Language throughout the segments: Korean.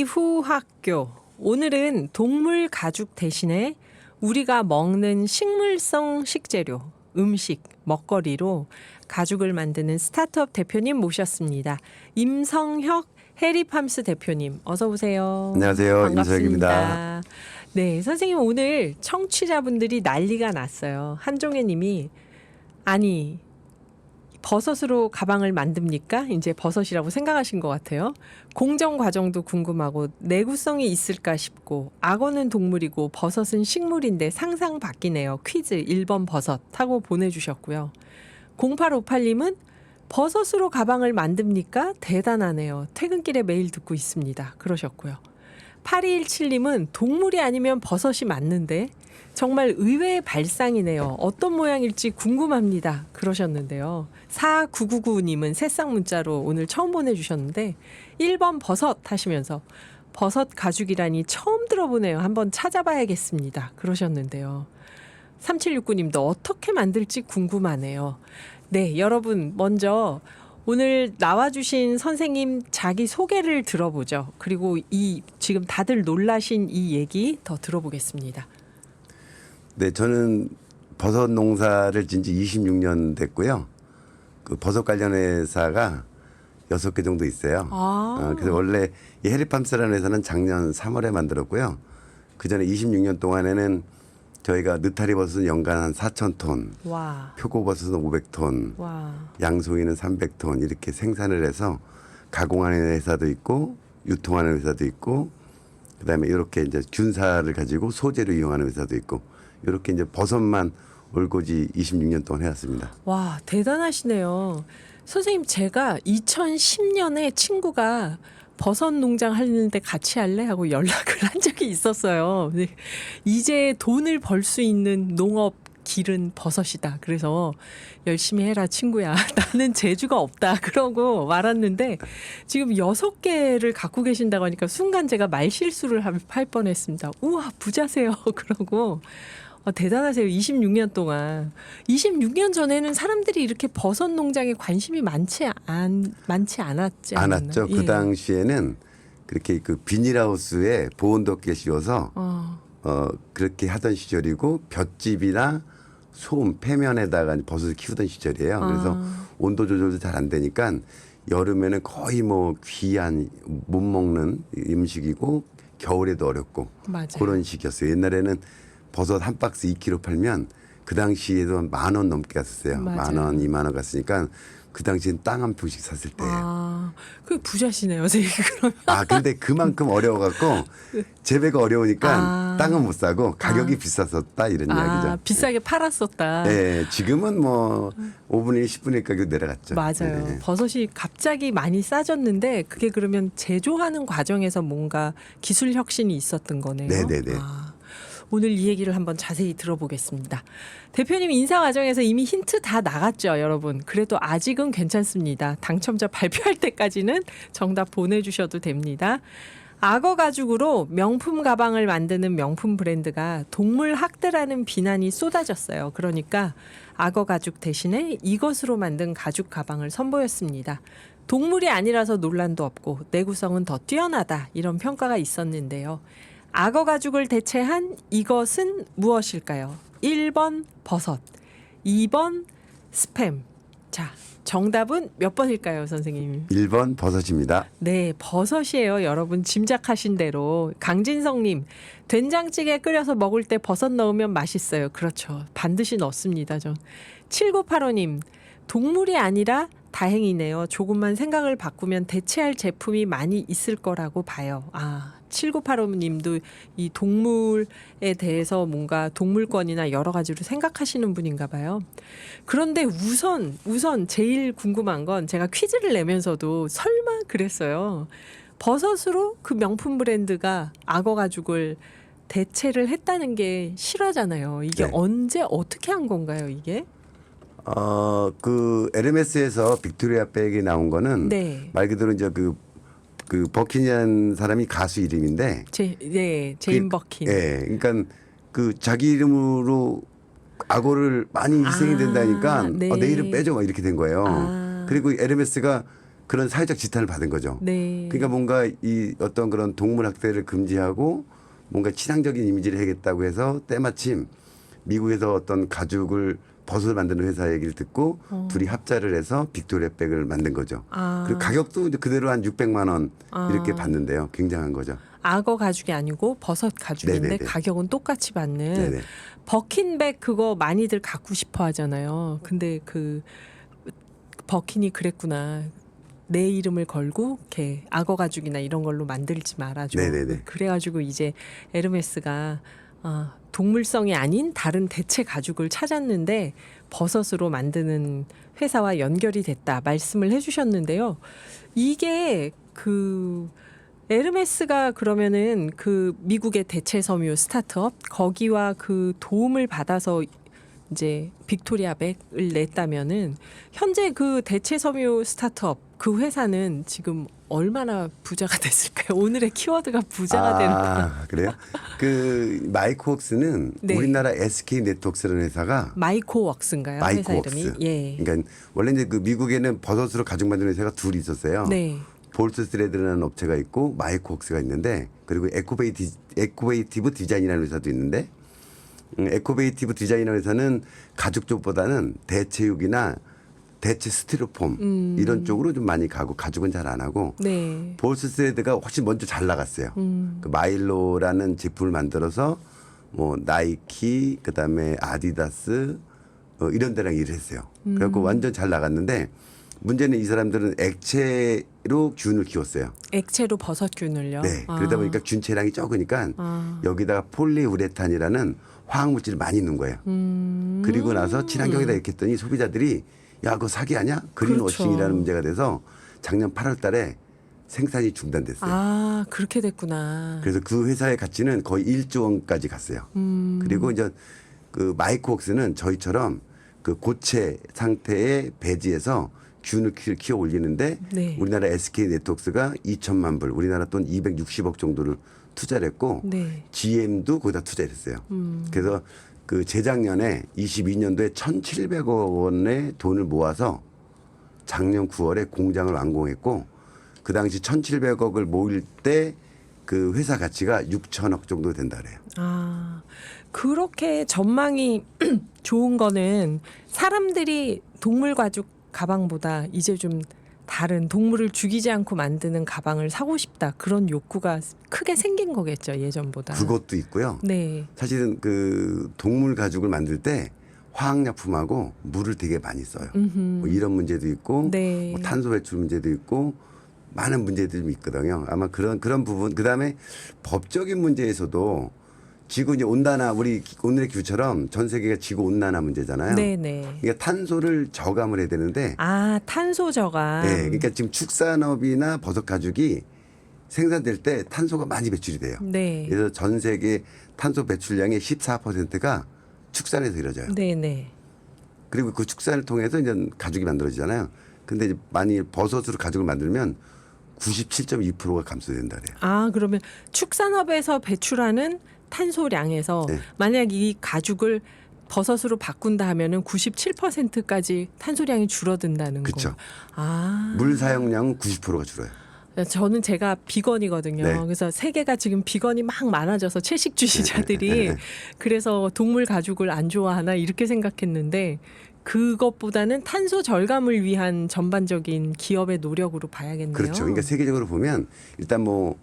이후학교. 오늘은 동물 가죽 대신에 우리가 먹는 식물성 식재료, 음식, 먹거리로 가죽을 만드는 스타트업 대표님 모셨습니다. 임성혁 해리팜스 대표님 어서 오세요. 안녕하세요. 반갑습니다. 임성혁입니다. 네, 선생님 오늘 청취자분들이 난리가 났어요. 한종혜 님이 아니 버섯으로 가방을 만듭니까? 이제 버섯이라고 생각하신 것 같아요. 공정 과정도 궁금하고 내구성이 있을까 싶고 악어는 동물이고 버섯은 식물인데 상상 바뀌네요. 퀴즈 1번 버섯 하고 보내주셨고요. 0858님은 버섯으로 가방을 만듭니까? 대단하네요. 퇴근길에 매일 듣고 있습니다. 그러셨고요. 8217님은 동물이 아니면 버섯이 맞는데 정말 의외의 발상이네요. 어떤 모양일지 궁금합니다. 그러셨는데요. 4999님은 새싹 문자로 오늘 처음 보내주셨는데 1번 버섯 하시면서 버섯 가죽이라니 처음 들어보네요. 한번 찾아봐야겠습니다. 그러셨는데요. 3769님도 어떻게 만들지 궁금하네요. 네, 여러분 먼저 오늘 나와주신 선생님 자기 소개를 들어보죠. 그리고 이 지금 다들 놀라신 이 얘기 더 들어보겠습니다. 네, 저는 버섯 농사를 진 지 26년 됐고요. 그 버섯 관련 회사가 6개 정도 있어요. 그래서 원래 이 해리팜스라는 회사는 작년 3월에 만들었고요. 그 전에 26년 동안에는 저희가 느타리 버섯은 연간 한 4,000톤, 와. 표고버섯은 500톤, 와. 양송이는 300톤 이렇게 생산을 해서 가공하는 회사도 있고 유통하는 회사도 있고 그다음에 이렇게 이제 균사를 가지고 소재로 이용하는 회사도 있고 이렇게 이제 버섯만 올고지 26년 동안 해왔습니다. 와, 대단하시네요. 선생님, 제가 2010년에 친구가 버섯 농장 하는데 같이 할래? 하고 연락을 한 적이 있었어요. 근데 이제 돈을 벌 수 있는 농업 길은 버섯이다. 그래서 열심히 해라 친구야. 나는 재주가 없다. 그러고 말았는데 지금 6개를 갖고 계신다고 하니까 순간 제가 말실수를 할 뻔했습니다. 우와 부자세요. 그러고 대단하세요. 26년 동안. 26년 전에는 사람들이 이렇게 버섯 농장에 관심이 많지 않았지 않았나요? 않았죠. 예. 그 당시에는 그렇게 그 비닐하우스에 보온덮개 씌워서 그렇게 하던 시절이고 볏짚이나 소음 폐면에다가 버섯을 키우던 시절이에요. 그래서 온도 조절도 잘 안 되니까 여름에는 거의 뭐 귀한 못 먹는 음식이고 겨울에도 어렵고 맞아요. 그런 시기였어요. 옛날에는 버섯 한 박스 2kg 팔면 그 당시에도 10,000원 넘게 갔었어요. 맞아요. 10,000원, 20,000원 갔으니까 그 당시엔 땅 한 평씩 샀을 때예요. 그게 부자시네요, 선생님. 그러면. 근데 그만큼 어려워갖고 재배가 어려우니까 땅은 못 사고 가격이 비쌌었다 이런 이야기죠. 비싸게 팔았었다. 네, 지금은 뭐 5분의 1, 10분의 1 가격 내려갔죠. 맞아요. 네. 버섯이 갑자기 많이 싸졌는데 그게 그러면 제조하는 과정에서 뭔가 기술 혁신이 있었던 거네요. 네네네. 오늘 이 얘기를 한번 자세히 들어보겠습니다. 대표님 인사 과정에서 이미 힌트 다 나갔죠, 여러분. 그래도 아직은 괜찮습니다. 당첨자 발표할 때까지는 정답 보내주셔도 됩니다. 악어 가죽으로 명품 가방을 만드는 명품 브랜드가 동물 학대라는 비난이 쏟아졌어요. 그러니까 악어 가죽 대신에 이것으로 만든 가죽 가방을 선보였습니다. 동물이 아니라서 논란도 없고 내구성은 더 뛰어나다 이런 평가가 있었는데요. 악어 가죽을 대체한 이것은 무엇일까요? 1번 버섯, 2번 스팸. 자, 정답은 몇 번일까요, 선생님? 1번 버섯입니다. 네, 버섯이에요. 여러분 짐작하신 대로. 강진성님, 된장찌개 끓여서 먹을 때 버섯 넣으면 맛있어요. 그렇죠. 반드시 넣습니다. 전. 7985님, 동물이 아니라 다행이네요. 조금만 생각을 바꾸면 대체할 제품이 많이 있을 거라고 봐요. 7985님도 이 동물에 대해서 뭔가 동물권이나 여러 가지로 생각하시는 분인가 봐요. 그런데 우선 제일 궁금한 건 제가 퀴즈를 내면서도 설마 그랬어요. 버섯으로 그 명품 브랜드가 악어 가죽을 대체를 했다는 게 실화잖아요. 이게 네. 언제 어떻게 한 건가요, 이게? 그 LMS에서 빅토리아 백이 나온 거는 네. 말 그대로 이제 그 버킨이라는 사람이 가수 이름인데 제인 버킨. 예, 그러니까 그 자기 이름으로 악어를 많이 희생이 된다니까 네. 내 이름 빼줘 막 이렇게 된 거예요. 그리고 LMS가 그런 사회적 지탄을 받은 거죠. 네. 그러니까 뭔가 이 어떤 그런 동물 학대를 금지하고 뭔가 친환적인 이미지를 해야겠다고 해서 때마침 미국에서 어떤 가죽을 버섯을 만드는 회사 얘기를 듣고 둘이 합자를 해서 빅토리아 백을 만든 거죠. 아. 그리고 가격도 이제 그대로 한 600만 원 이렇게 아. 받는데요. 굉장한 거죠. 악어 가죽이 아니고 버섯 가죽인데 네네네. 가격은 똑같이 받는 네네. 버킨백 그거 많이들 갖고 싶어 하잖아요. 근데 그 버킨이 그랬구나. 내 이름을 걸고 이렇게 악어 가죽이나 이런 걸로 만들지 말아줘. 네네네. 그래가지고 이제 에르메스가 동물성이 아닌 다른 대체 가죽을 찾았는데 버섯으로 만드는 회사와 연결이 됐다 말씀을 해주셨는데요. 이게 그 에르메스가 그러면은 그 미국의 대체 섬유 스타트업 거기와 그 도움을 받아서 이제 빅토리아 백을 냈다면은 현재 그 대체 섬유 스타트업 그 회사는 지금 얼마나 부자가 됐을까요? 오늘의 키워드가 부자가 되는 거. 그래요? 그 마이코웍스는 네. 우리나라 SK 네트워크스라는 회사가 마이코웍스인가요? 회사 마이코웍스. 이름이? 예. 그러니까 원래 이제 그 미국에는 버섯으로 가죽 만드는 회사가 둘이 있었어요. 네. 볼트 스레드라는 업체가 있고 마이코웍스가 있는데 그리고 에코베이티브 디자인이라는 회사도 있는데 에코베이티브 디자인이라는 회사는 가죽 쪽보다는 대체육이나 대체 스티로폼 이런 쪽으로 좀 많이 가고 가죽은 잘 안 하고 네. 볼트 스레드가 훨씬 먼저 잘 나갔어요. 그 마일로라는 제품을 만들어서 뭐 나이키 그다음에 아디다스 이런 데랑 일을 했어요. 그래갖고 완전 잘 나갔는데 문제는 이 사람들은 액체로 균을 키웠어요. 액체로 버섯균을요? 네. 그러다 보니까 균체량이 적으니까 여기다가 폴리우레탄이라는 화학물질을 많이 넣은 거예요. 그리고 나서 친환경이다 이렇게 했더니 소비자들이 야, 그거 사기 아니야? 그린워싱이라는 그렇죠. 문제가 돼서 작년 8월 달에 생산이 중단됐어요. 아, 그렇게 됐구나. 그래서 그 회사의 가치는 거의 1조 원까지 갔어요. 그리고 이제 그 마이코웍스는 저희처럼 그 고체 상태의 배지에서 균을 키워 올리는데 네. 우리나라 SK 네트워크스가 2천만 불, 우리나라 돈 260억 정도를 투자를 했고 네. GM도 거기다 투자를 했어요. 그래서 그 재작년에 22년도에 1,700억 원의 돈을 모아서 작년 9월에 공장을 완공했고 그 당시 1,700억을 모일 때 그 회사 가치가 6천억 정도 된다 그래요. 아, 그렇게 전망이 좋은 거는 사람들이 동물 가죽 가방보다 이제 좀 다른 동물을 죽이지 않고 만드는 가방을 사고 싶다. 그런 욕구가 크게 생긴 거겠죠, 예전보다. 그것도 있고요. 네. 사실은 그 동물 가죽을 만들 때 화학약품하고 물을 되게 많이 써요. 뭐 이런 문제도 있고 네. 뭐 탄소 배출 문제도 있고 많은 문제들이 좀 있거든요. 아마 그런 부분 그다음에 법적인 문제에서도 지구 이제 온난화 우리 오늘의 기후처럼 전 세계가 지구 온난화 문제잖아요. 네네. 그러니까 탄소를 저감을 해야 되는데 아, 탄소 저감. 네, 그러니까 지금 축산업이나 버섯 가죽이 생산될 때 탄소가 많이 배출이 돼요. 네. 그래서 전 세계 탄소 배출량의 14%가 축산에서 이루어져요. 네네. 그리고 그 축산을 통해서 이제 가죽이 만들어지잖아요. 근데 이제 만일 버섯으로 가죽을 만들면 97.2%가 감소된다 그래요. 아, 그러면 축산업에서 배출하는 탄소량에서 네. 만약 이 가죽을 버섯으로 바꾼다 하면은 97%까지 탄소량이 줄어든다는 그쵸. 거. 아. 물 사용량은 90%가 줄어요. 저는 제가 비건이거든요. 네. 그래서 세계가 지금 비건이 막 많아져서 채식주의자들이 그래서 동물 가죽을 안 좋아하나 이렇게 생각했는데 그것보다는 탄소 절감을 위한 전반적인 기업의 노력으로 봐야겠네요. 그렇죠. 그러니까 세계적으로 보면 일단 뭐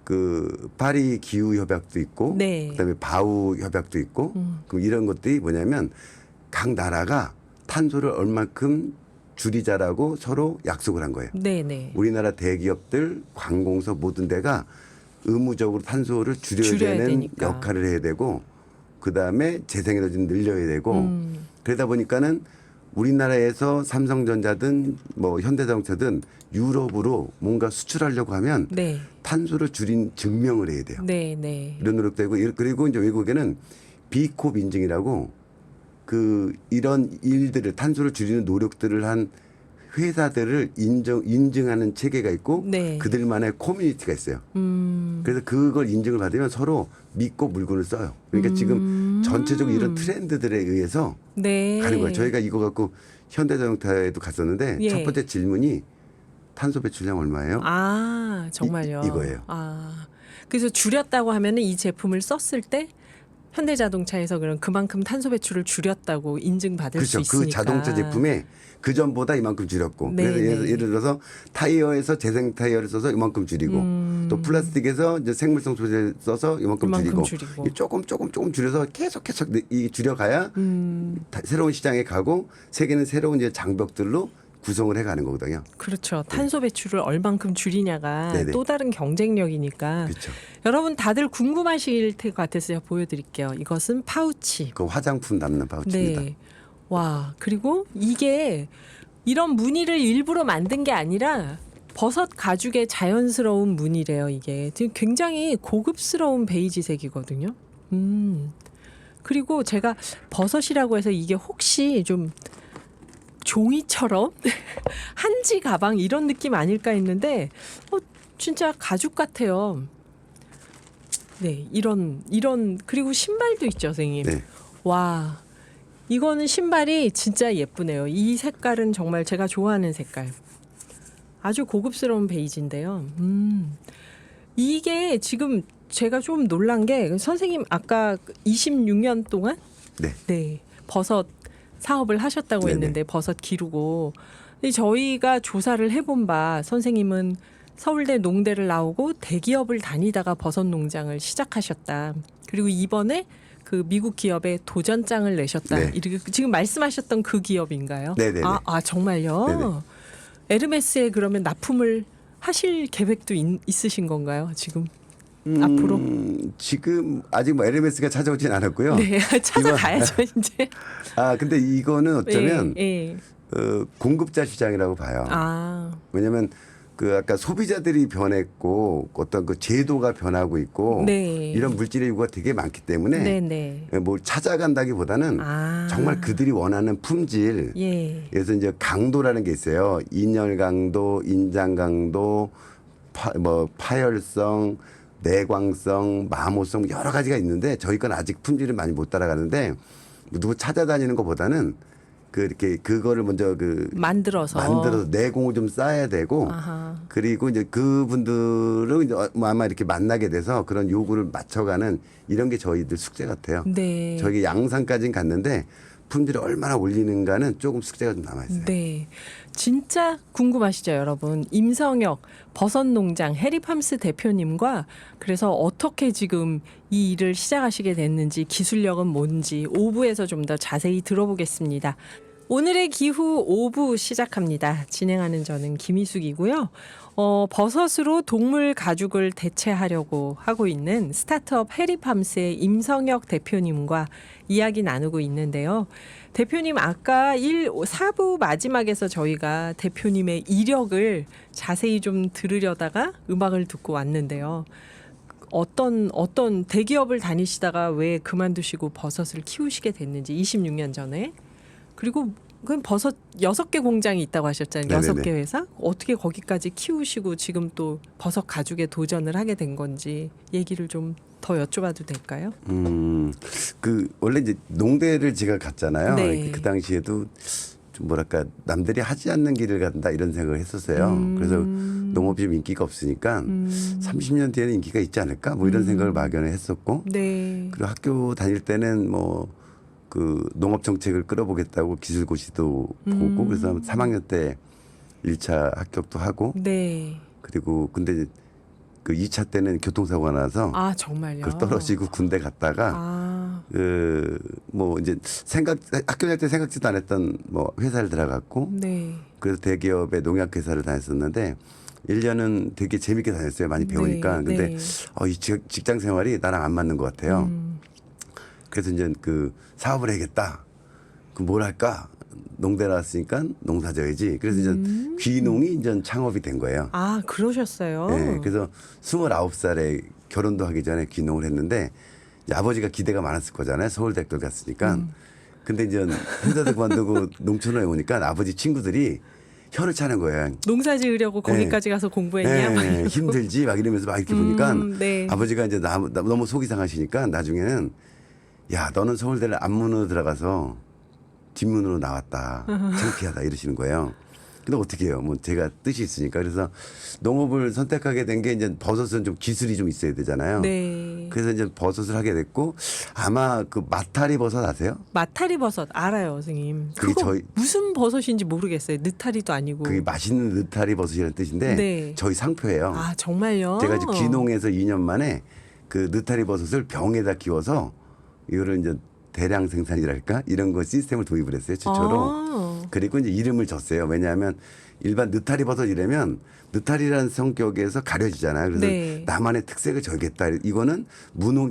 그 파리 기후 협약도 있고 네. 그다음에 바우 협약도 있고 그럼 이런 것들이 뭐냐면 각 나라가 탄소를 얼만큼 줄이자라고 서로 약속을 한 거예요. 네네. 우리나라 대기업들, 관공서 모든 데가 의무적으로 탄소를 줄여야 되는 되니까. 역할을 해야 되고 그다음에 재생에너지는 늘려야 되고 그러다 보니까는 우리나라에서 삼성전자든 뭐 현대자동차든 유럽으로 뭔가 수출하려고 하면 네. 탄소를 줄인 증명을 해야 돼요. 네네. 이런 노력되고 그리고 이제 외국에는 비콥 인증이라고 그 이런 일들을 탄소를 줄이는 노력들을 한 회사들을 인증하는 체계가 있고 네. 그들만의 커뮤니티가 있어요. 그래서 그걸 인증을 받으면 서로 믿고 물건을 써요. 그러니까 지금 전체적으로 이런 트렌드들에 의해서 네. 가는 거예요. 저희가 이거 갖고 현대자동차에도 갔었는데 예. 첫 번째 질문이 탄소 배출량 얼마예요? 아, 정말요? 이거예요. 아, 그래서 줄였다고 하면은 이 제품을 썼을 때 현대자동차에서 그만큼 탄소 배출을 줄였다고 인증받을 그렇죠. 수 있으니까. 그 자동차 제품에 그 전보다 이만큼 줄였고. 네, 그래서 네. 예를 들어서 타이어에서 재생 타이어를 써서 이만큼 줄이고 또 플라스틱에서 이제 생물성 소재를 써서 이만큼 줄이고. 이 조금 줄여서 계속 이 줄여가야 새로운 시장에 가고 세계는 새로운 이제 장벽들로 구성을 해가는 거거든요. 그렇죠. 탄소 배출을 얼만큼 줄이냐가 네네. 또 다른 경쟁력이니까. 그렇죠. 여러분 다들 궁금하실 것 같아서 제가 보여드릴게요. 이것은 파우치. 그 화장품 담는 파우치입니다. 네. 와, 그리고 이게 이런 무늬를 일부러 만든 게 아니라 버섯 가죽의 자연스러운 무늬래요. 이게 지금 굉장히 고급스러운 베이지색이거든요. 그리고 제가 버섯이라고 해서 이게 혹시 좀 종이처럼 한지 가방 이런 느낌 아닐까 했는데 진짜 가죽 같아요. 네, 이런 그리고 신발도 있죠, 선생님. 네. 와, 이거는 신발이 진짜 예쁘네요. 이 색깔은 정말 제가 좋아하는 색깔. 아주 고급스러운 베이지인데요. 이게 지금 제가 좀 놀란 게 선생님 아까 26년 동안 네. 버섯 사업을 하셨다고 네네. 했는데 버섯 기르고 근데 저희가 조사를 해본 바 선생님은 서울대 농대를 나오고 대기업을 다니다가 버섯 농장을 시작하셨다. 그리고 이번에 그 미국 기업에 도전장을 내셨다. 네. 이렇게 지금 말씀하셨던 그 기업인가요? 네네네. 아 정말요? 네네. 에르메스에 그러면 납품을 하실 계획도 있으신 건가요? 지금 앞으로? 지금 아직 뭐 에르메스가 찾아오진 않았고요. 네, 찾아가야죠 이제. 아 근데 이거는 어쩌면 예. 공급자 시장이라고 봐요. 아, 왜냐하면 그 아까 소비자들이 변했고 어떤 그 제도가 변하고 있고 네. 이런 물질의 요구가 되게 많기 때문에 네네. 뭘 찾아간다기보다는 아. 정말 그들이 원하는 품질. 예. 그래서 이제 강도라는 게 있어요. 인열 강도, 인장 강도, 파열성, 내광성, 마모성 여러 가지가 있는데 저희 건 아직 품질을 많이 못 따라가는데 누구 찾아다니는 것보다는 이렇게 그거를 먼저 만들어서 내공을 좀 쌓아야 되고 아하. 그리고 이제 그분들을 이제 아마 이렇게 만나게 돼서 그런 요구를 맞춰가는 이런 게 저희들 숙제 같아요. 네. 저희 양산까지는 갔는데 품질을 얼마나 올리는가는 조금 숙제가 좀 남아 있어요. 네. 진짜 궁금하시죠, 여러분? 임성혁 버섯농장 해리팜스 대표님과 그래서 어떻게 지금 이 일을 시작하시게 됐는지 기술력은 뭔지 5부에서 좀 더 자세히 들어보겠습니다. 오늘의 기후 5부 시작합니다. 진행하는 저는 김희숙이고요. 버섯으로 동물 가죽을 대체하려고 하고 있는 스타트업 해리팜스의 임성혁 대표님과 이야기 나누고 있는데요. 대표님 아까 4부 마지막에서 저희가 대표님의 이력을 자세히 좀 들으려다가 음악을 듣고 왔는데요. 어떤 대기업을 다니시다가 왜 그만두시고 버섯을 키우시게 됐는지 26년 전에 그리고 그럼 버섯 6개 공장이 있다고 하셨잖아요. 네네네. 6개 회사? 어떻게 거기까지 키우시고 지금 또 버섯 가죽에 도전을 하게 된 건지 얘기를 좀 더 여쭤봐도 될까요? 원래 이제 농대를 제가 갔잖아요. 네. 그 당시에도 좀 뭐랄까 남들이 하지 않는 길을 간다 이런 생각을 했었어요. 그래서 농업이 좀 인기가 없으니까 30년 뒤에는 인기가 있지 않을까 뭐 이런 생각을 막연히 했었고 네. 그리고 학교 다닐 때는 그 농업 정책을 끌어보겠다고 기술고시도 보고 그래서 3학년 때 1차 합격도 하고 네. 그리고 근데 그 2차 때는 교통사고가 나서 아, 정말요? 그 떨어지고 군대 갔다가 이제 학교 다닐 때 생각지도 않았던 회사를 들어갔고 네. 그래서 대기업의 농약 회사를 다녔었는데 1년은 되게 재밌게 다녔어요. 많이 배우니까. 네, 근데 네. 이 직장 생활이 나랑 안 맞는 것 같아요. 그래서 이제 그 사업을 해야겠다. 그럼 뭘 할까? 농대 나왔으니까 농사 져야지. 그래서 이제 귀농이 이제 창업이 된 거예요. 아, 그러셨어요? 네, 그래서 29살에 결혼도 하기 전에 귀농을 했는데 이제 아버지가 기대가 많았을 거잖아요. 서울대학교 갔으니까. 근데 이제 회사도 그만두고 농촌에 오니까 아버지 친구들이 혀를 차는 거예요. 농사 지으려고 거기까지 가서 공부했냐? 막 이러고. 힘들지 막 이러면서 막 이렇게 보니까 네. 아버지가 이제 너무 속이 상하시니까 나중에는 야 너는 서울대를 앞문으로 들어가서 뒷문으로 나왔다. 창피하다 이러시는 거예요. 근데 어떻게 해요? 뭐 제가 뜻이 있으니까. 그래서 농업을 선택하게 된 게 이제 버섯은 좀 기술이 좀 있어야 되잖아요. 네. 그래서 이제 버섯을 하게 됐고 아마 그 마타리 버섯 아세요? 마타리 버섯 알아요, 선생님. 그게 그거 저희- 무슨 버섯인지 모르겠어요. 느타리도 아니고. 그게 맛있는 느타리 버섯이라는 뜻인데 네. 저희 상표예요. 아, 정말요? 제가 이제 귀농에서 2년 만에 그 느타리 버섯을 병에다 키워서 이거를 이제 대량 생산이랄까 이런 거 시스템을 도입을 했어요 최초로. 아. 그리고 이제 이름을 줬어요. 왜냐하면 일반 느타리 버섯 이라면 느타리라는 성격에서 가려지잖아요. 그래서 네. 나만의 특색을 줘야겠다. 이거는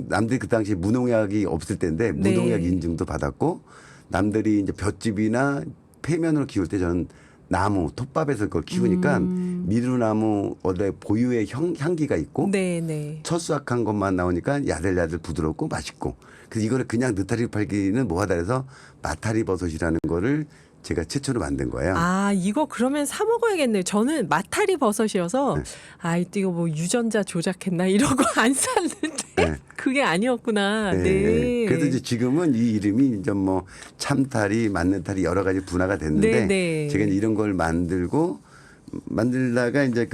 남들이 그 당시 무농약이 없을 때인데 네. 무농약 인증도 받았고 남들이 이제 볏짚이나 폐면으로 키울 때 저는 나무 톱밥에서 그걸 키우니까 미루나무 어디 고유의 향기가 있고 네네. 첫 수확한 것만 나오니까 야들야들 부드럽고 맛있고 그래서 이거를 그냥 느타리로 팔기는 뭐하다 해서 마타리 버섯이라는 거를 제가 최초로 만든 거예요. 아, 이거 그러면 사 먹어야겠네요. 저는 마타리 버섯이어서 네. 아, 이거 뭐 유전자 조작했나 이러고 안 샀는데 네. 그게 아니었구나. 네. 네. 그래서 이제 지금은 이 이름이 이제 뭐 참타리, 맞는타리 여러 가지 분화가 됐는데 네, 네. 제가 이제 이런 걸 만들다가 이제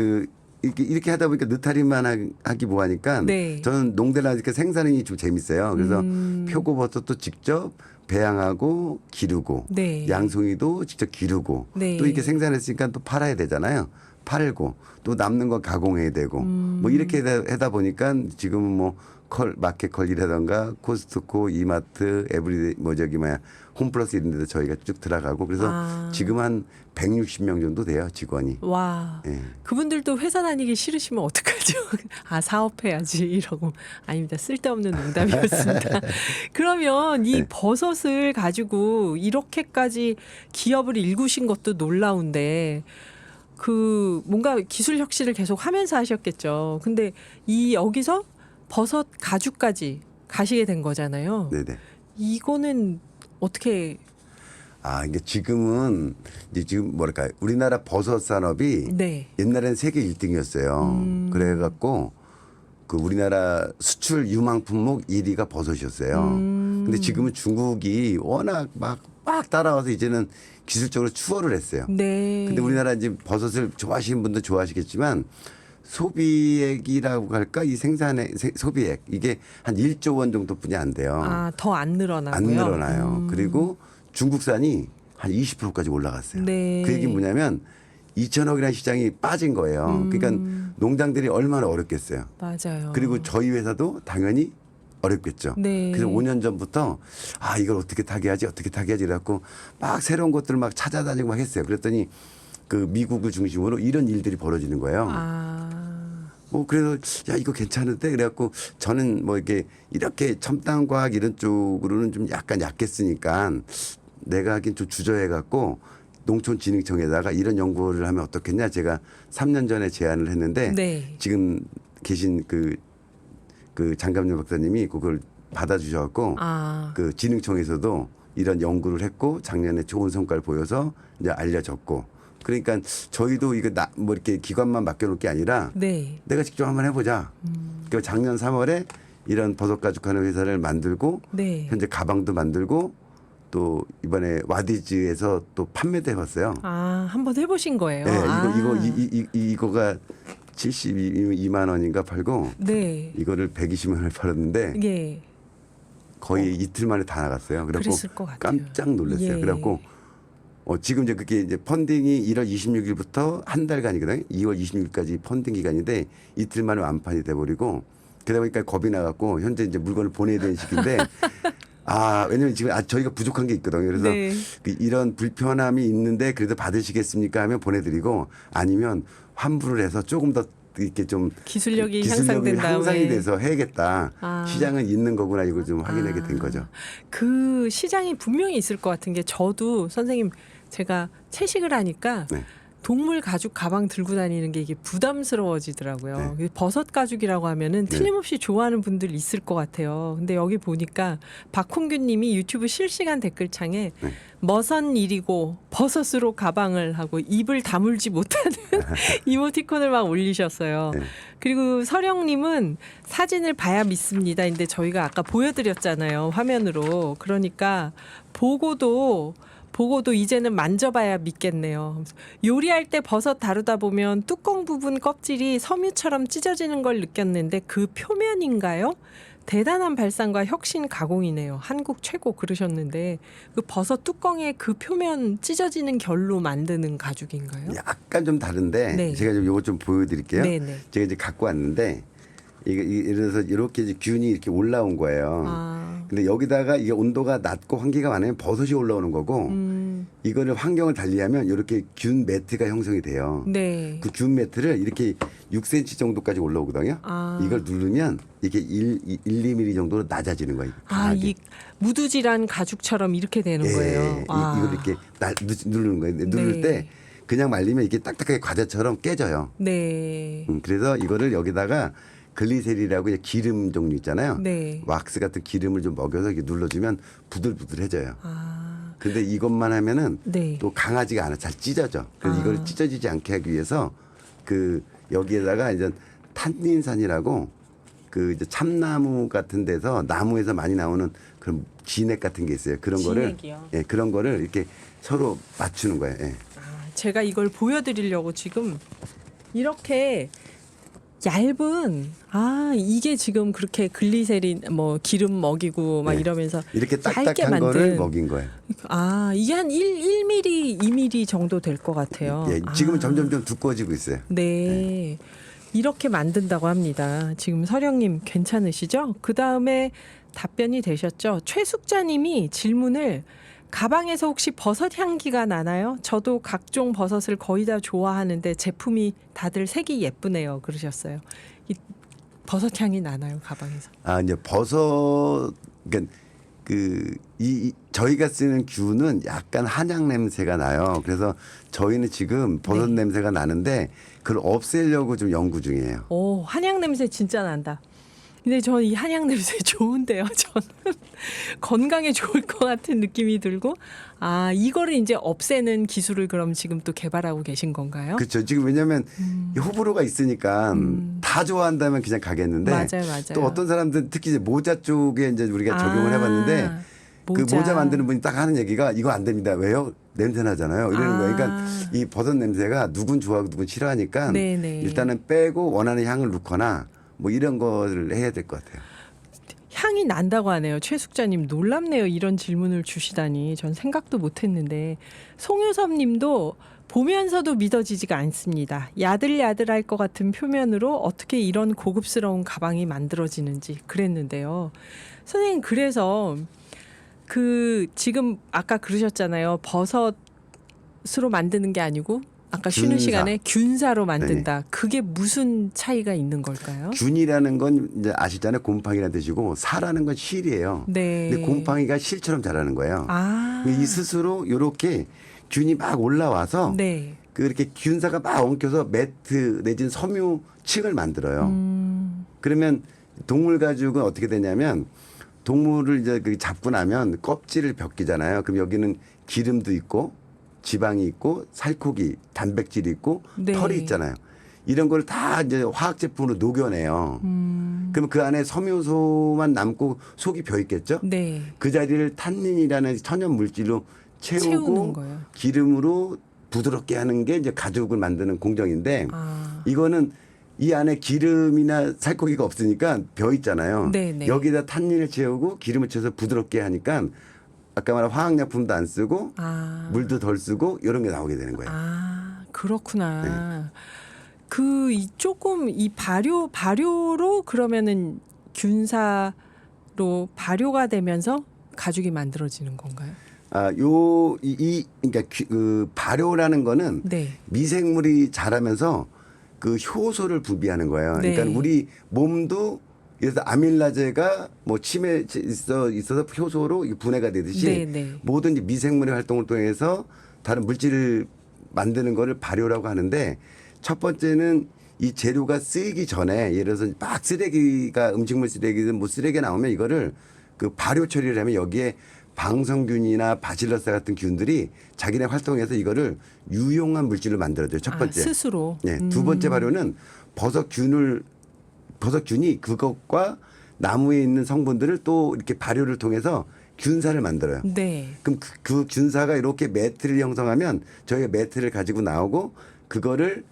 이렇게 하다 보니까 느타리만 하기 뭐하니까 네. 저는 농대를 하니까 생산이 좀 재밌어요. 그래서 표고버섯도 직접 배양하고 기르고 네. 양송이도 직접 기르고 네. 또 이렇게 생산했으니까 또 팔아야 되잖아요. 팔고 또 남는 거 가공해야 되고 뭐 이렇게 하다 보니까 지금은 뭐 마켓컬이라던가 코스트코, 이마트, 에브리데이 홈플러스 이런 데도 저희가 쭉 들어가고 그래서 아. 지금 한 160명 정도 돼요 직원이. 와. 예. 그분들도 회사 다니기 싫으시면 어떡하죠? 아, 사업해야지 이러고. 아닙니다. 쓸데없는 농담이었습니다. 그러면 이 네. 버섯을 가지고 이렇게까지 기업을 일구신 것도 놀라운데 그 뭔가 기술 혁신을 계속 하면서 하셨겠죠. 근데 이 여기서 버섯 가죽까지 가시게 된 거잖아요. 네네. 이거는 어떻게 이게 지금은 이제 지금 뭐랄까 우리나라 버섯 산업이 네. 옛날엔 세계 1등이었어요. 그래갖고 그 우리나라 수출 유망 품목 1위가 버섯이었어요. 근데 지금은 중국이 워낙 막 따라와서 이제는 기술적으로 추월을 했어요. 네. 근데 우리나라 이제 버섯을 좋아하시는 분도 좋아하시겠지만 소비액이라고 할까 이 생산의 소비액 이게 한 1조 원 정도뿐이 안 돼요. 아, 더 안 늘어나고요. 안 늘어나요. 그리고 중국산이 한 20%까지 올라갔어요. 네. 그 얘기는 뭐냐면 2천억이라는 시장이 빠진 거예요. 그러니까 농장들이 얼마나 어렵겠어요. 맞아요. 그리고 저희 회사도 당연히 어렵겠죠. 네. 그래서 5년 전부터 이걸 어떻게 타게 하지 그래갖고 막 새로운 것들을 막 찾아다니고 막 했어요. 그랬더니 그 미국을 중심으로 이런 일들이 벌어지는 거예요. 그래서 이거 괜찮은데 그래갖고 저는 뭐 이렇게 첨단과학 이런 쪽으로는 좀 약간 약했으니까 내가 하긴 좀 주저해갖고 농촌진흥청에다가 이런 연구를 하면 어떻겠냐 제가 3년 전에 제안을 했는데 네. 지금 계신 그 장감렬 박사님이 그걸 받아주셔갖고 그 진흥청에서도 이런 연구를 했고 작년에 좋은 성과를 보여서 이제 알려졌고 그러니까 저희도 이거 뭐 이렇게 기관만 맡겨놓을 게 아니라 네. 내가 직접 한번 해보자. 그러니까 작년 3월에 이런 버섯 가죽하는 회사를 만들고 네. 현재 가방도 만들고 또 이번에 와디즈에서 또 판매도 해봤어요. 한번 해보신 거예요. 네, 이거가 72만 원인가 팔고 네. 이거를 120만 원을 팔았는데 예. 거의 이틀 만에 다 나갔어요. 그래서 그랬을 것 같아요. 깜짝 놀랐어요. 예. 그래갖고 지금 이제 그게 이제 펀딩이 1월 26일부터 한 달간이거든요. 2월 26일까지 펀딩 기간인데 이틀 만에 완판이 돼버리고 그러다 보니까 겁이 나갖고 현재 이제 물건을 보내야 되는 시기인데 왜냐면 지금 저희가 부족한 게 있거든요. 그래서 네. 이런 불편함이 있는데 그래도 받으시겠습니까 하면 보내드리고 아니면 환불을 해서 조금 더 이렇게 좀 기술력이 향상된 다음에 향상이 돼서 해야겠다. 아. 시장은 있는 거구나 이걸 좀 확인하게 된 거죠. 그 시장이 분명히 있을 것 같은 게 저도 선생님 제가 채식을 하니까 네. 동물 가죽 가방 들고 다니는 게 이게 부담스러워지더라고요. 네. 버섯 가죽이라고 하면은 네. 틀림없이 좋아하는 분들 있을 것 같아요. 근데 여기 보니까 박홍균 님이 유튜브 실시간 댓글창에 네. 머선 일이고 버섯으로 가방을 하고 입을 다물지 못하는 이모티콘을 막 올리셨어요. 네. 그리고 서령 님은 사진을 봐야 믿습니다. 근데 저희가 아까 보여드렸잖아요. 화면으로. 그러니까 보고도 보고도 이제는 만져봐야 믿겠네요. 요리할 때 버섯 다루다 보면 뚜껑 부분 껍질이 섬유처럼 찢어지는 걸 느꼈는데 그 표면인가요? 대단한 발상과 혁신 가공이네요. 한국 최고 그러셨는데 그 버섯 뚜껑의 그 표면 찢어지는 결로 만드는 가죽인가요? 약간 좀 다른데 네. 제가 좀 요거 좀 보여드릴게요. 네네. 제가 이제 갖고 왔는데 이게 예를 들어서 이렇게 이제 균이 이렇게 올라온 거예요. 아, 근데 여기다가 이게 온도가 낮고 환기가 많으면 버섯이 올라오는 거고 이거를 환경을 달리하면 이렇게 균 매트가 형성이 돼요. 네. 그 균 매트를 이렇게 6cm 정도까지 올라오거든요. 아. 이걸 누르면 이게 2mm 정도로 낮아지는 거예요. 아, 강하게. 이 무두질한 가죽처럼 이렇게 되는 거예요. 아. 이걸 이렇게 누르는 거예요. 누를 네. 때 그냥 말리면 이게 딱딱하게 과자처럼 깨져요. 네. 그래서 이거를 여기다가 글리세린이라고 이제 기름 종류 있잖아요. 네. 왁스 같은 기름을 좀 먹여서 이렇게 눌러주면 부들부들해져요. 아. 근데 이것만 하면은 네. 또 강하지가 않아. 잘 찢어져. 그래서 아. 이걸 찢어지지 않게 하기 위해서 그 여기에다가 이제 탄닌산이라고 그 이제 참나무 같은 데서 나무에서 많이 나오는 그런 진액 같은 게 있어요. 그런 진액이요? 거를 그런 거를 이렇게 서로 맞추는 거예요. 예. 아, 제가 이걸 보여드리려고 지금 이렇게 얇은 이게 지금 그렇게 글리세린 뭐 기름 먹이고 막 네. 이러면서 이렇게 얇게 딱딱한 거를 만든 먹인 거예요. 이게 한 1mm, 2mm 정도 될 것 같아요. 예, 지금은 점점 좀 두꺼워지고 있어요. 네. 이렇게 만든다고 합니다. 지금 서령님 괜찮으시죠? 그 다음에 답변이 되셨죠? 최숙자님이 질문을 가방에서 혹시 버섯 향기가 나나요? 저도 각종 버섯을 거의 다 좋아하는데 제품이 다들 색이 예쁘네요. 그러셨어요. 이 버섯 향이 나나요, 가방에서? 이제 버섯 그러니까 저희가 쓰는 균은 약간 한약 냄새가 나요. 그래서 저희는 지금 버섯 네. 냄새가 나는데 그걸 없애려고 좀 연구 중이에요. 오, 한약 냄새 진짜 난다. 근데 저는 이 한약 냄새 좋은데요. 저는 건강에 좋을 것 같은 느낌이 들고 이거를 이제 없애는 기술을 그럼 지금 또 개발하고 계신 건가요? 그렇죠. 지금 왜냐하면 호불호가 있으니까 다 좋아한다면 그냥 가겠는데 맞아요. 또 어떤 사람들은 특히 이제 모자 쪽에 이제 우리가 적용을 해봤는데 그 모자 만드는 분이 딱 하는 얘기가 이거 안 됩니다. 왜요? 냄새 나잖아요. 이러는 거예요. 그러니까 이 버섯 냄새가 누군 좋아하고 누군 싫어하니까 네네. 일단은 빼고 원하는 향을 넣거나 뭐 이런 거를 해야 될 것 같아요. 향이 난다고 하네요. 최숙자님 놀랍네요. 이런 질문을 주시다니 전 생각도 못했는데 송유섭님도 보면서도 믿어지지가 않습니다. 야들야들할 것 같은 표면으로 어떻게 이런 고급스러운 가방이 만들어지는지 그랬는데요. 선생님 그래서 지금 아까 그러셨잖아요. 버섯으로 만드는 게 아니고 아까 쉬는 균사. 시간에 균사로 만든다. 그게 무슨 차이가 있는 걸까요? 균이라는 건 이제 아시잖아요. 곰팡이라는 뜻이고 사라는 건 실이에요. 네. 근데 곰팡이가 실처럼 자라는 거예요. 아. 이 스스로 이렇게 균이 막 올라와서 네. 그렇게 균사가 막 엉켜서 매트 내지는 섬유 층을 만들어요. 그러면 동물 가죽은 어떻게 되냐면 동물을 이제 잡고 나면 껍질을 벗기잖아요. 그럼 여기는 기름도 있고 지방이 있고 살코기, 단백질이 있고 네. 털이 있잖아요. 이런 걸 다 이제 화학 제품으로 녹여내요. 그러면 그 안에 섬유소만 남고 속이 벼 있겠죠? 네. 그 자리를 탄닌이라는 천연 물질로 채우는 채우고 거예요. 기름으로 부드럽게 하는 게 이제 가죽을 만드는 공정인데 이거는 이 안에 기름이나 살코기가 없으니까 벼 있잖아요. 네네. 여기다 탄닌을 채우고 기름을 채워서 부드럽게 하니까 아까 말한 화학약품도 안 쓰고 물도 덜 쓰고 이런 게 나오게 되는 거예요. 그렇구나. 조금 이 발효로 그러면은 균사로 발효가 되면서 가죽이 만들어지는 건가요? 그러니까 그 발효라는 거는 네. 미생물이 자라면서 그 효소를 분비하는 거예요. 네. 그러니까 우리 몸도 그래서 아밀라제가 뭐 침에 있어서 효소로 분해가 되듯이 네. 모든 이제 미생물의 활동을 통해서 다른 물질을 만드는 거를 발효라고 하는데 첫 번째는 이 재료가 쓰이기 전에 예를 들어서 막 쓰레기가 음식물 쓰레기든 뭐 쓰레기가 나오면 이거를 그 발효 처리를 하면 여기에 방성균이나 바실러스 같은 균들이 자기네 활동해서 이거를 유용한 물질을 만들어줘요. 첫 번째. 스스로. 네, 두 번째 발효는 버섯균이 그것과 나무에 있는 성분들을 또 이렇게 발효를 통해서 균사를 만들어요. 네. 그럼 그 균사가 이렇게 매트를 형성하면 저희가 매트를 가지고 나오고 그거를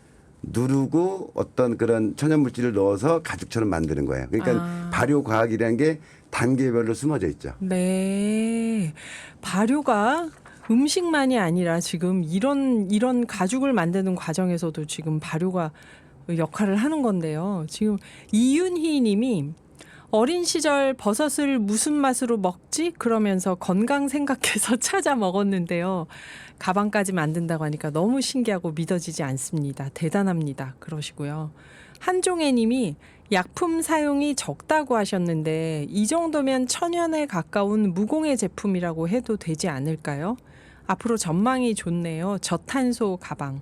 누르고 어떤 그런 천연물질을 넣어서 가죽처럼 만드는 거예요. 그러니까 발효과학이라는 게 단계별로 숨어져 있죠. 네. 발효가 음식만이 아니라 지금 이런 가죽을 만드는 과정에서도 지금 발효가 역할을 하는 건데요. 지금 이윤희 님이 어린 시절 버섯을 무슨 맛으로 먹지? 그러면서 건강 생각해서 찾아 먹었는데요. 가방까지 만든다고 하니까 너무 신기하고 믿어지지 않습니다. 대단합니다. 그러시고요. 한종애 님이 약품 사용이 적다고 하셨는데 이 정도면 천연에 가까운 무공해 제품이라고 해도 되지 않을까요? 앞으로 전망이 좋네요. 저탄소 가방.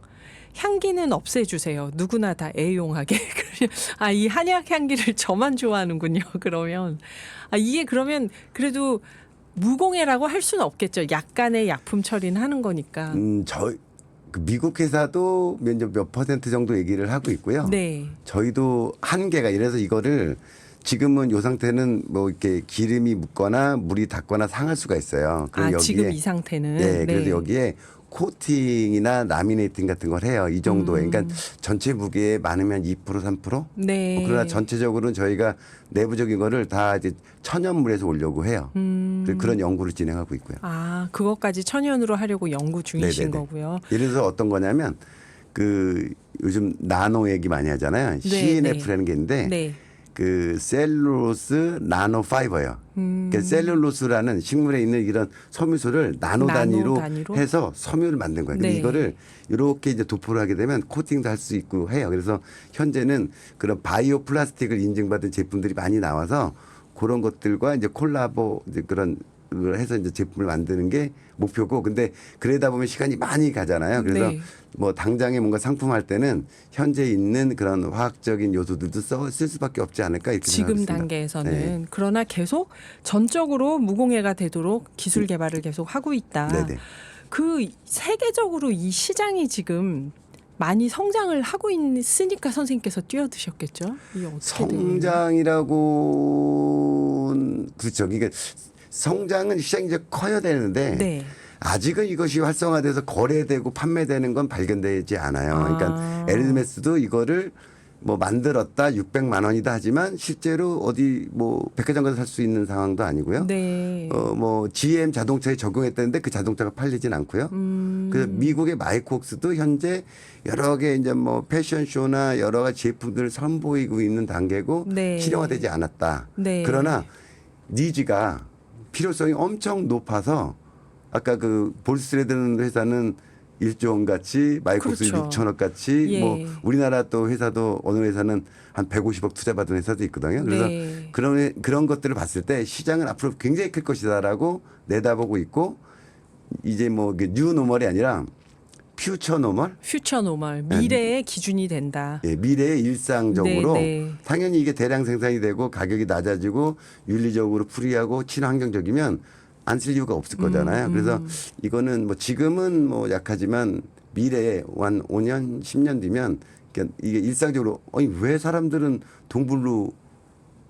향기는 없애주세요. 누구나 다 애용하게. 이 한약 향기를 저만 좋아하는군요. 그러면 이게 그러면 그래도 무공해라고 할 수는 없겠죠. 약간의 약품 처리는 하는 거니까. 그 미국 회사도 몇 퍼센트 정도 얘기를 하고 있고요. 네. 저희도 한계가 이래서 이거를 지금은 이 상태는 뭐 이렇게 기름이 묻거나 물이 닿거나 상할 수가 있어요. 그럼 지금 이 상태는. 네, 그래서 여기에 코팅이나 라미네이팅 같은 걸 해요. 이 정도에. 그러니까 전체 무게에 많으면 2% 3%? 네. 그러나 전체적으로는 저희가 내부적인 거를 다 이제 천연물에서 오려고 해요. 그래서 그런 연구를 진행하고 있고요. 그것까지 천연으로 하려고 연구 중이신 네네네. 거고요. 예를 들어서 어떤 거냐면 그 요즘 나노 얘기 많이 하잖아요. CNF라는 게 있는데 네. 그 셀룰로스 나노 파이버예요. 그러니까 셀룰로스라는 식물에 있는 이런 섬유소를 나노 단위로 해서 섬유를 만든 거예요. 근데 네. 이거를 이렇게 이제 도포를 하게 되면 코팅도 할 수 있고 해요. 그래서 현재는 그런 바이오 플라스틱을 인증받은 제품들이 많이 나와서 그런 것들과 이제 콜라보 이제 그런 걸 해서 이제 제품을 만드는 게 목표고, 근데 그러다 보면 시간이 많이 가잖아요. 그래서 네. 뭐 당장에 뭔가 상품할 때는 현재 있는 그런 화학적인 요소들도 쓸 수밖에 없지 않을까 이렇게 지금 생각합니다. 단계에서는. 네. 그러나 계속 전적으로 무공해가 되도록 기술 개발을 계속 하고 있다. 네네. 그 세계적으로 이 시장이 지금 많이 성장을 하고 있으니까 선생님께서 뛰어드셨겠죠? 이게 어떻게 성장이라고 그렇죠. 이게 성장은 시장이 이제 커야 되는데 네. 아직은 이것이 활성화돼서 거래되고 판매되는 건 발견되지 않아요. 그러니까 에르메스도 이거를 뭐 만들었다 600만 원이다 하지만 실제로 어디 뭐 백화점 가서 살 수 있는 상황도 아니고요. 네. 뭐 GM 자동차에 적용했다는데 그 자동차가 팔리진 않고요. 그래서 미국의 마이콕스도 현재 여러 개 이제 뭐 패션쇼나 여러 가지 제품들을 선보이고 있는 단계고 네. 실용화되지 않았다. 네. 그러나 니즈가 필요성이 엄청 높아서 아까 그 볼스레드는 회사는 1조 원 같이 마이크로스 그렇죠. 6천억 같이 예. 뭐 우리나라 또 회사도 어느 회사는 한 150억 투자받은 회사도 있거든요. 그래서 네. 그런 것들을 봤을 때 시장은 앞으로 굉장히 클 것이다라고 내다보고 있고, 이제 뭐 뉴 노멀이 아니라 퓨처 노멀, 퓨처 노멀 미래의 기준이 된다. 예, 미래의 일상적으로 네. 당연히 이게 대량 생산이 되고 가격이 낮아지고 윤리적으로 프리하고 친환경적이면 안 쓸 이유가 없을 거잖아요. 그래서 이거는 뭐 지금은 뭐 약하지만 미래에 한 5년, 10년 뒤면 이게 일상적으로 왜 사람들은 동물로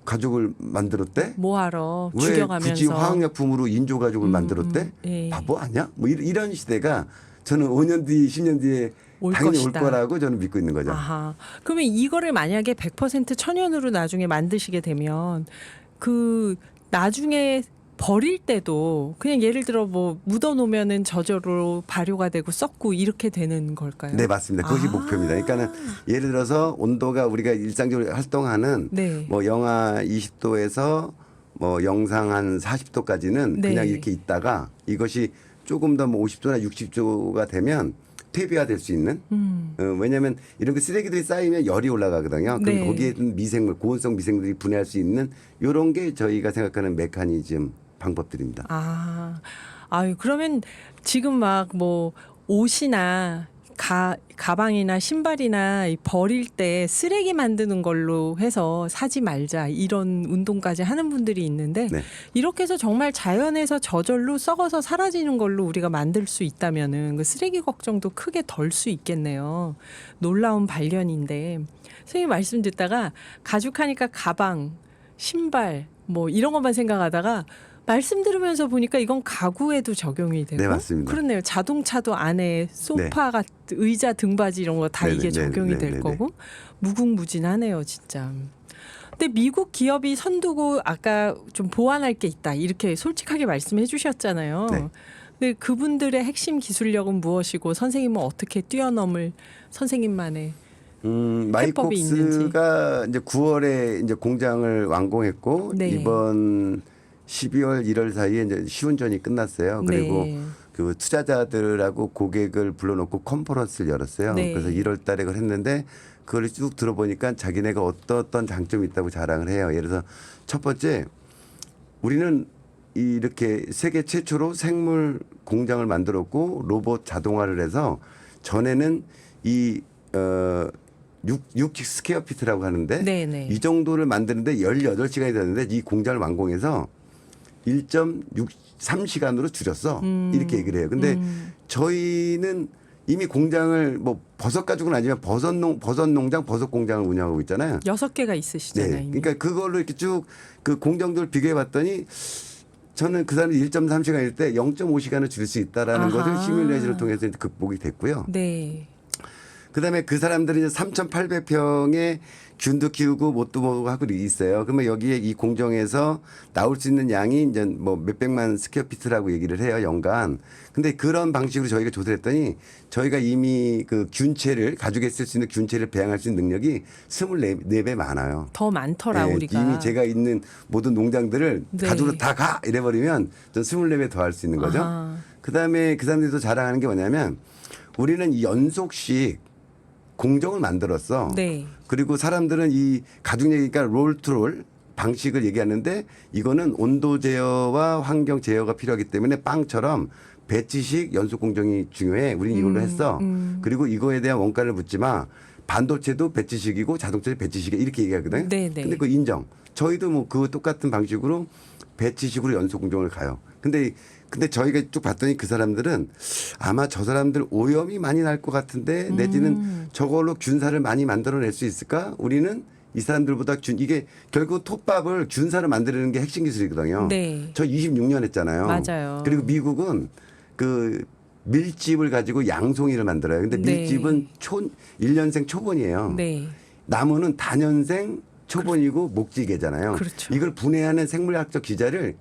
가족을 만들었대? 뭐하러 왜 죽여가면서. 굳이 화학약품으로 인조 가족을 만들었대? 예. 바보 아니야? 뭐 이런 시대가 저는 5년 뒤, 10년 뒤에 올 당연히 것이다. 올 거라고 저는 믿고 있는 거죠. 아하. 그러면 이거를 만약에 100% 천연으로 나중에 만드시게 되면 그 나중에 버릴 때도 그냥 예를 들어 뭐 묻어 놓으면은 저절로 발효가 되고 썩고 이렇게 되는 걸까요? 네, 맞습니다. 그것이 목표입니다. 그러니까는 예를 들어서 온도가 우리가 일상적으로 활동하는 네. 뭐 영하 20도에서 뭐 영상 한 40도까지는 네. 그냥 이렇게 있다가 이것이 조금 더 뭐 50도나 60도가 되면 퇴비화될 수 있는. 왜냐하면 이런 그 쓰레기들이 쌓이면 열이 올라가거든요. 그럼 네. 거기에 있는 미생물, 고온성 미생물들이 분해할 수 있는 이런 게 저희가 생각하는 메커니즘 방법들입니다. 아유, 그러면 지금 막 뭐 옷이나 가방이나 신발이나 버릴 때 쓰레기 만드는 걸로 해서 사지 말자 이런 운동까지 하는 분들이 있는데 네. 이렇게 해서 정말 자연에서 저절로 썩어서 사라지는 걸로 우리가 만들 수 있다면은 그 쓰레기 걱정도 크게 덜 수 있겠네요. 놀라운 발견인데 선생님 말씀 듣다가 가죽하니까 가방, 신발 뭐 이런 것만 생각하다가 말씀 들으면서 보니까 이건 가구에도 적용이 되고 네, 맞습니다. 그렇네요. 자동차도 안에 소파, 의자, 등받이 이런 거 다 이게 적용이 될 거고 무궁무진하네요, 진짜. 근데 미국 기업이 선두고 아까 좀 보완할 게 있다 이렇게 솔직하게 말씀해 주셨잖아요. 네. 근데 그분들의 핵심 기술력은 무엇이고 선생님은 어떻게 뛰어넘을 선생님만의 해법이 마이콥스가 이제 9월에 이제 공장을 완공했고 네. 이번 12월 1월 사이에 이제 시운전이 끝났어요. 그리고 네. 그 투자자들하고 고객을 불러놓고 컨퍼런스를 열었어요. 네. 그래서 1월 달에 그걸 했는데 그걸 쭉 들어보니까 자기네가 어떤 장점이 있다고 자랑을 해요. 예를 들어서 첫 번째 우리는 이렇게 세계 최초로 생물 공장을 만들었고 로봇 자동화를 해서 전에는 이 6 스퀘어피트라고 하는데 네네. 이 정도를 만드는데 18시간이 됐는데 이 공장을 완공해서 1.3시간으로 줄였어. 이렇게 얘기를 해요. 근데 저희는 이미 공장을 뭐 버섯 가지고는 아니지만 버섯 농장, 버섯 공장을 운영하고 있잖아요. 6개가 있으시잖아요. 네. 이미. 그러니까 그걸로 이렇게 쭉 그 공정도를 비교해 봤더니 저는 그 사람이 1.3시간일 때 0.5시간을 줄일 수 있다라는 아하. 것을 시뮬레이션을 통해서 극복이 됐고요. 네. 그다음에 그 사람들이 이제 3,800평에 균도 키우고 뭣도 먹고 하고 있어요. 그러면 여기에 이 공정에서 나올 수 있는 양이 이제 뭐 몇백만 스퀘어피트라고 얘기를 해요, 연간. 근데 그런 방식으로 저희가 조사를 했더니 저희가 이미 그 균체를 가죽에 쓸 수 있는 균체를 배양할 수 있는 능력이 24배 많아요. 더 많더라 네, 우리가. 이미 제가 있는 모든 농장들을 네. 가죽으로 다 가 이래버리면 전 24배 더 할 수 있는 거죠. 아하. 그다음에 그 사람들도 자랑하는 게 뭐냐면 우리는 이 연속식 공정을 만들었어. 네. 그리고 사람들은 이 가죽 얘기니까 롤투롤 방식을 얘기하는데 이거는 온도 제어와 환경 제어가 필요하기 때문에 빵처럼 배치식 연속 공정이 중요해. 우리는 이걸로 했어. 그리고 이거에 대한 원가를 묻지 마. 반도체도 배치식이고 자동차도 배치식이 이렇게 얘기하거든요. 네네. 근데 그 인정. 저희도 뭐 그 똑같은 방식으로 배치식으로 연속 공정을 가요. 근데 저희가 쭉 봤더니 그 사람들은 아마 저 사람들 오염이 많이 날 것 같은데 내지는 저걸로 균사를 많이 만들어낼 수 있을까? 우리는 이 사람들보다 이게 결국 톱밥을 균사를 만드는 게 핵심 기술이거든요. 네. 저 26년 했잖아요. 맞아요. 그리고 미국은 그 밀집을 가지고 양송이를 만들어요. 근데 네. 밀집은 1년생 초본이에요. 네. 나무는 다년생 초본이고 목지개잖아요. 그렇죠. 이걸 분해하는 생물학적 기자를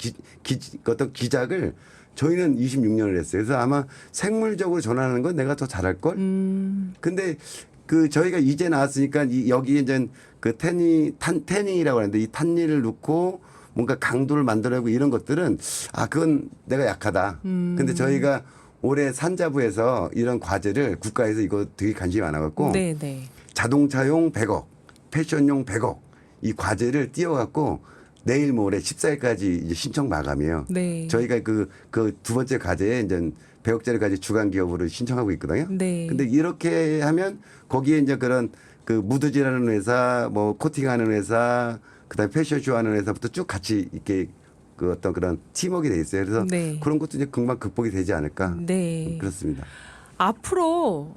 어떤 기작을 저희는 26년을 했어요. 그래서 아마 생물적으로 전환하는 건 내가 더 잘할 걸. 근데 그 저희가 이제 나왔으니까 여기에 이제 그 태닝이라고 하는데 이 탄니를 넣고 뭔가 강도를 만들어내고 이런 것들은 그건 내가 약하다. 근데 저희가 올해 산자부에서 이런 과제를 국가에서 이거 되게 관심이 많아갖고 네네. 자동차용 100억, 패션용 100억 이 과제를 띄워갖고 내일 모레 14일까지 이제 신청 마감이에요. 네. 저희가 그 두 번째 과제에 이제 100억짜리 과제 주간 기업으로 신청하고 있거든요. 네. 근데 이렇게 하면 거기에 이제 그런 그 무드질하는 회사, 뭐 코팅하는 회사, 그다음에 패션쇼 하는 회사부터 쭉 같이 이렇게 그 어떤 그런 팀워크가 돼 있어요. 그래서 네. 그런 것도 이제 금방 극복이 되지 않을까. 네. 그렇습니다. 앞으로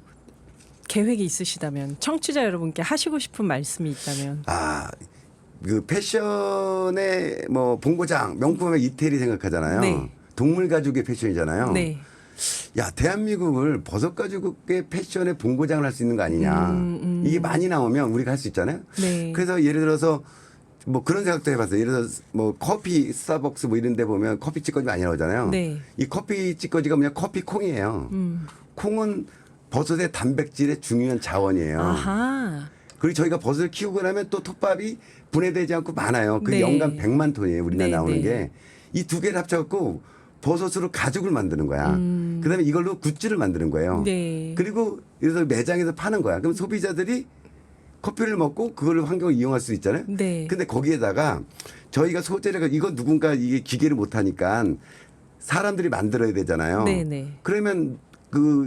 계획이 있으시다면 청취자 여러분께 하시고 싶은 말씀이 있다면. 그 패션의 뭐 본고장 명품의 이태리 생각하잖아요. 네. 동물 가죽의 패션이잖아요. 네. 야, 대한민국을 버섯 가죽의 패션의 본고장을 할 수 있는 거 아니냐. 이게 많이 나오면 우리가 할 수 있잖아요. 네. 그래서 예를 들어서 뭐 그런 생각도 해봤어요. 예를 들어서 뭐 커피 스타벅스 뭐 이런 데 보면 커피 찌꺼기 많이 나오잖아요. 네. 이 커피 찌꺼기가 뭐냐 커피 콩이에요. 콩은 버섯의 단백질의 중요한 자원이에요. 아하. 그리고 저희가 버섯을 키우고 나면 또 톱밥이 분해되지 않고 많아요. 그 네. 연간 100만 톤이에요. 우리나라 네, 나오는 네. 게. 이 두 개를 합쳐갖고 버섯으로 가죽을 만드는 거야. 그다음에 이걸로 굿즈를 만드는 거예요. 네. 그리고 예를 들어 매장에서 파는 거야. 그럼 소비자들이 커피를 먹고 그걸 환경을 이용할 수 있잖아요. 네. 근데 거기에다가 저희가 소재를 이건 누군가 이게 기계를 못 하니까 사람들이 만들어야 되잖아요. 네네. 그러면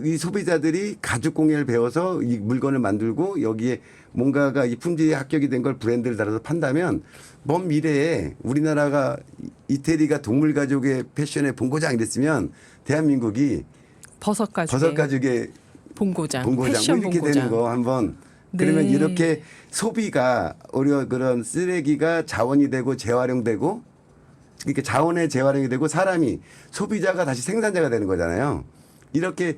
이 소비자들이 가죽 공예를 배워서 이 물건을 만들고 여기에 뭔가가 이 품질이 합격이 된 걸 브랜드를 달아서 판다면 먼 미래에 우리나라가 이태리가 동물 가죽의 패션의 본고장 이랬으면 대한민국이 버섯 가죽의 버섯 가죽의 본고장, 본고장 패션 뭐 이렇게 본고장. 되는 거 한번 그러면 네. 이렇게 소비가 오히려 그런 쓰레기가 자원이 되고 재활용되고 이렇게 자원의 재활용이 되고 사람이 소비자가 다시 생산자가 되는 거잖아요. 이렇게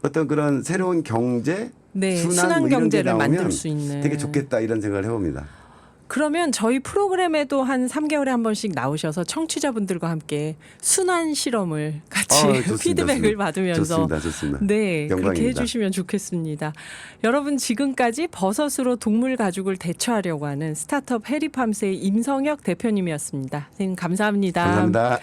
어떤 그런 새로운 경제, 네, 순환, 순환 뭐 이런 게 경제를 나오면 만들 수 있는. 되게 좋겠다 이런 생각을 해봅니다. 그러면 저희 프로그램에도 한 3개월에 한 번씩 나오셔서 청취자분들과 함께 순환 실험을 같이 좋습니다. 피드백을 받으면서 좋습니다. 네, 그렇게 영광입니다. 해주시면 좋겠습니다. 여러분 지금까지 버섯으로 동물 가죽을 대처하려고 하는 스타트업 해리팜스의 임성혁 대표님이었습니다. 선생님 감사합니다. 감사합니다.